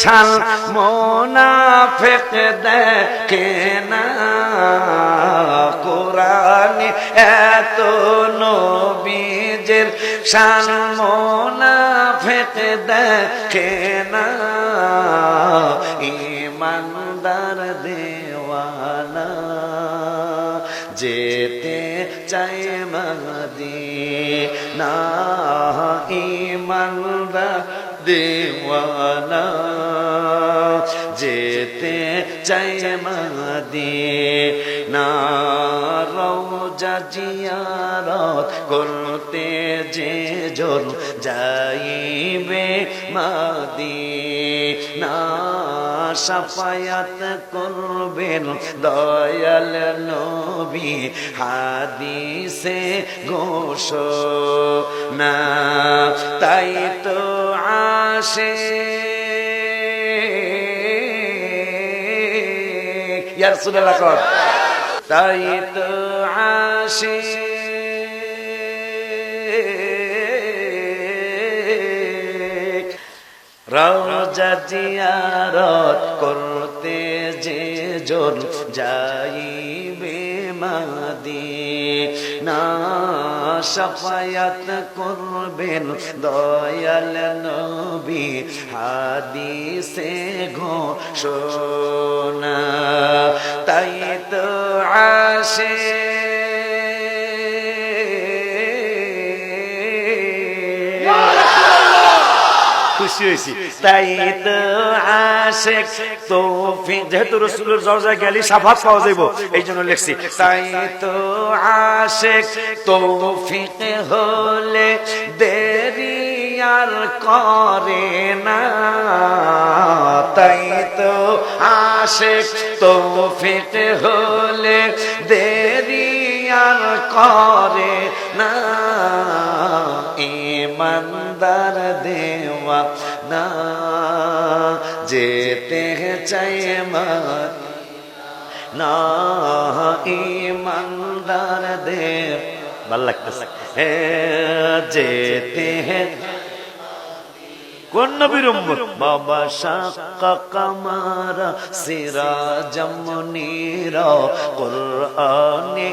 শান মুনাফিক দেখে না কোরআনে এত নবীজির শান মুনাফিক দেখে না ইমানদার দেওয়ানা যেতে চায় মদিনা ইমানদার দেওয়ানা যেতে চায় মদিনা রওজা জিয়ারত করতে যে জন যাইবে মদিনা শাফায়াত করবেন দয়াল নবী হাদিসে ঘোষণা তাই তো আশিক ইয়া রাসূলুল্লাহ কর তাই তো আশিক রওজা জিয়ারত করতে যে জন যাইবে মদিনা শাফায়াত করবেন দয়াল নবী হাদিসে ঘোষণা তাই তো খুশি হয়েছি তাই তো আশিক তৌফিক যেহেতু রাসূলের রওজা গেলে শাফাত পাওয়া যাইব এই জন্য লিখছি তাই তো আশিক তৌফিক হলে দেরি আর করে না তাই তো আশিক তৌফিক হলে দেরি আর করে না ইমানদার দেওয়া না যেতে চাই না ইমানদার দেব ভালো লাগতেছে যেতে কোন নবীর উম্মত বাবা শাক্কা কামারা সিরাজাম মুনীরা কুরআনে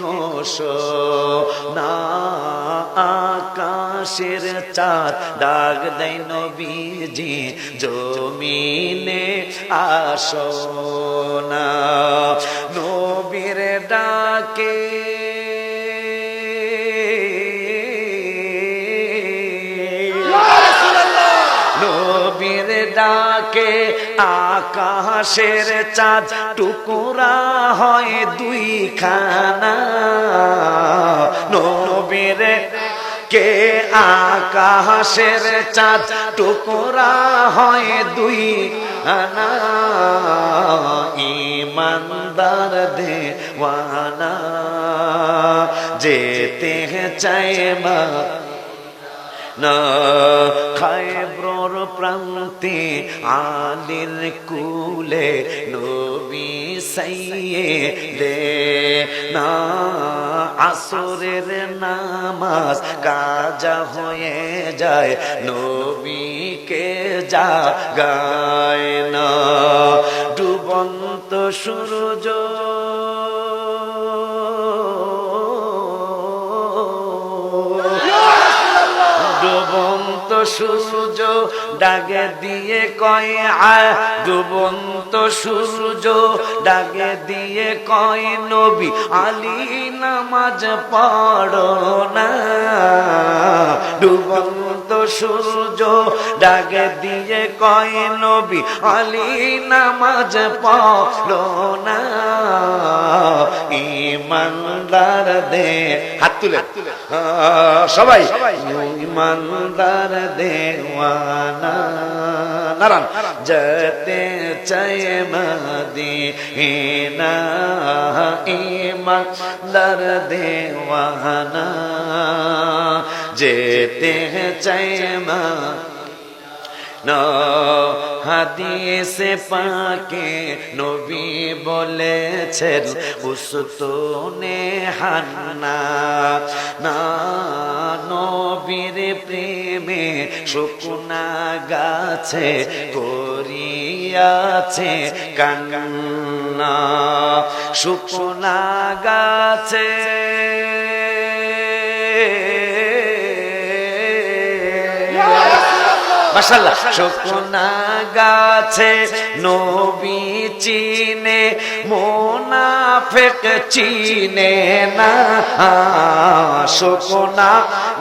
ঘোষণা আকাশের চাঁদ ডাক দেয় নবীজি জমিনে আসনা নবীর ডাকে নবীর ডাকে আকাশের চাঁদ টুকরা হয় দুইখানা নবীর কে আকাশের চাঁদ টুকরা হয় দুইখানা ইমানদার দেওয়ানা যেতে চায় না খায়বর প্রান্তে আলীর কুলে নবী সাইয়েদে না আসরের নামাজ কাজা হয়ে যায় নবীকে জাগায় না ডুবন্ত সূর্য ডুবন্ত সূর্য ডাকে দিয়ে কয় আয় ডুবন্ত সূর্য ডাকে দিয়ে কয় নবী আলী নামাজ পড়ো না ডুবন্ত সূর্য ডাকে দিয়ে কয় নবী আলী নামাজ পড়ো না ইমানদার দে হাত তুলে সবাই ইমানদার দেওয়ানা নারান যেতে চায় মদিনা ইমানদার দেওয়ানা যেতে চায় হাদিসে পাকে নবী বলেছেন উস্তুনে হান্না না নবীর প্রেমে শুকনা গাছে করিয়াছে কান্না শুকনা গাছে মাশাআল্লাহ শুকনা গাছে নবী চিনে মুনাফিক চিনে না শুকনা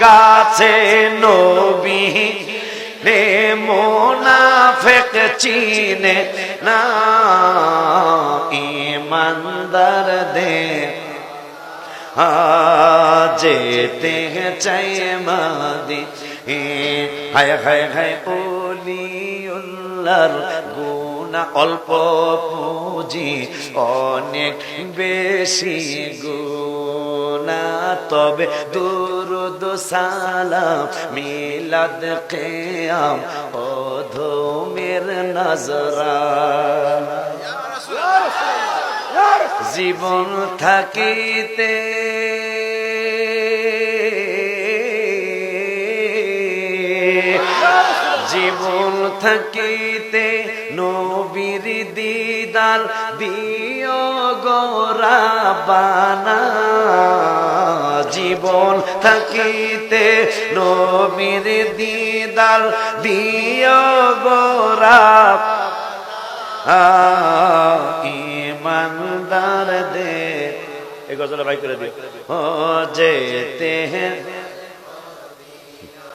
গাছে নবী নে মুনাফিক চিনে না ঈমানদার দে যেতে চাই মাদি হায় হায় হায় ওলিউল্লাহর গুনাহ অল্প পুঁজি অনেক বেশি গুনাহ তবে দুরুদ সালাম মিলাদ কিয়াম অধমের নজরানা জীবন থাকিতে জীবন থাকিতে নবীর দিদার দিও গো রাব্বানা জীবন থাকিতে নবীর দিদার দিও গো রাব্বানা ঈমানদার দে এই গজলটা ভাই করে দিও ও যেতে